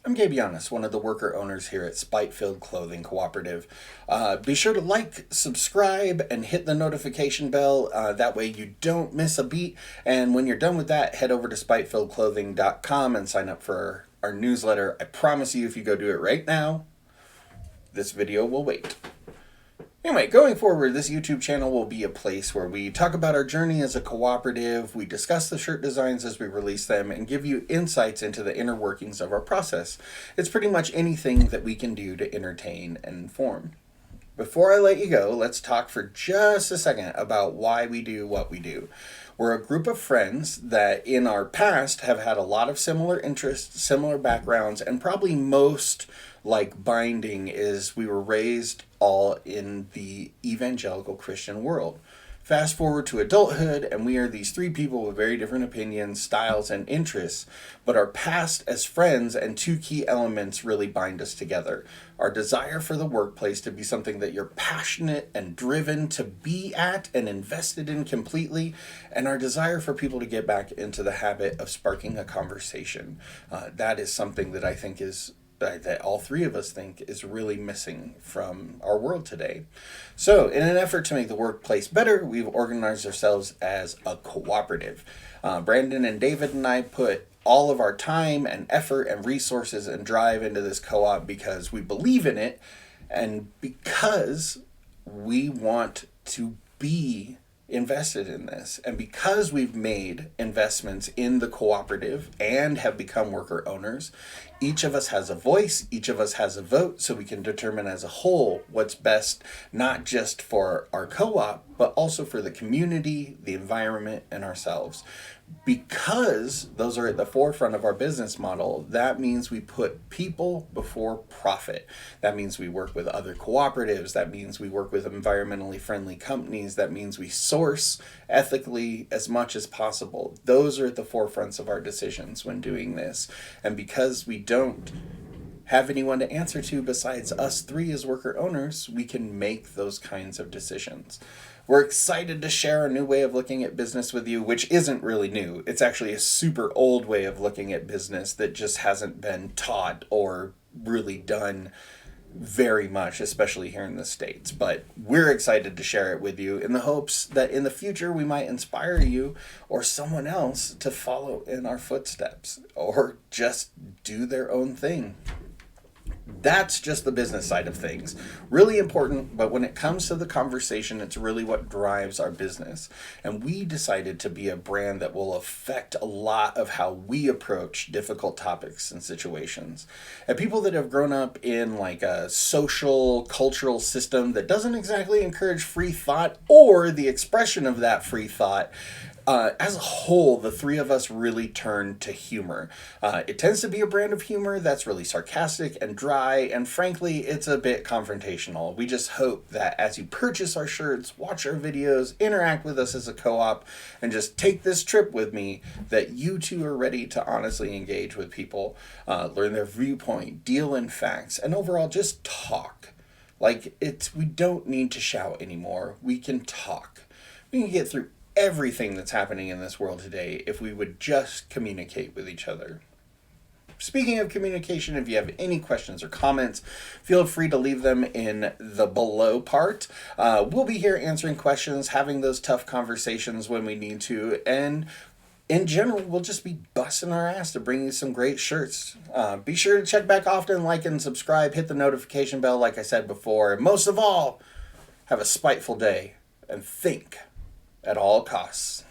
I'm Gabe Giannis, one of the worker owners here at Spite-Filled Clothing Cooperative. Be sure to like, subscribe, and hit the notification bell. That way you don't miss a beat. And when you're done with that, head over to spitefilledclothing.com and sign up for our newsletter. I promise you, if you go do it right now, this video will wait. Anyway, going forward, this YouTube channel will be a place where we talk about our journey as a cooperative, we discuss the shirt designs as we release them, and give you insights into the inner workings of our process. It's pretty much anything that we can do to entertain and inform. Before I let you go, let's talk for just a second about why we do what we do. We're a group of friends that in our past have had a lot of similar interests, similar backgrounds, and probably most like binding is we were raised all in the evangelical Christian world. Fast forward to adulthood, and we are these three people with very different opinions, styles, and interests. But our past as friends and two key elements really bind us together. Our desire for the workplace to be something that you're passionate and driven to be at and invested in completely, and our desire for people to get back into the habit of sparking a conversation. That is something that I think is that all three of us think is really missing from our world today. So, in an effort to make the workplace better, we've organized ourselves as a cooperative. Brandon and David and I put all of our time and effort and resources and drive into this co-op because we believe in it and because we want to be invested in this. And because we've made investments in the cooperative and have become worker owners, each of us has a voice, each of us has a vote, so we can determine as a whole what's best, not just for our co-op, but also for the community, the environment, and ourselves. Because those are at the forefront of our business model, that means we put people before profit. That means we work with other cooperatives. That means we work with environmentally friendly companies. That means we source ethically as much as possible. Those are at the forefronts of our decisions when doing this. And because we don't have anyone to answer to besides us three as worker owners, we can make those kinds of decisions. We're excited to share a new way of looking at business with you, which isn't really new. It's actually a super old way of looking at business that just hasn't been taught or really done very much, especially here in the States. But we're excited to share it with you in the hopes that in the future we might inspire you or someone else to follow in our footsteps or just do their own thing. That's just the business side of things. Really important, but when it comes to the conversation, it's really what drives our business. And we decided to be a brand that will affect a lot of how we approach difficult topics and situations. And people that have grown up in like a social, cultural system that doesn't exactly encourage free thought or the expression of that free thought, as a whole, the three of us really turn to humor. It tends to be a brand of humor that's really sarcastic and dry, and frankly, it's a bit confrontational. We just hope that as you purchase our shirts, watch our videos, interact with us as a co-op, and just take this trip with me, that you too are ready to honestly engage with people, learn their viewpoint, deal in facts, and overall just talk. We don't need to shout anymore. We can talk. We can get through everything that's happening in this world today if we would just communicate with each other. Speaking of communication, if you have any questions or comments, feel free to leave them in the below part. We'll be here answering questions, having those tough conversations when we need to, and in general, we'll just be busting our ass to bring you some great shirts. Be sure to check back often, like and subscribe, hit the notification bell like I said before, and most of all, have a spiteful day and think at all costs.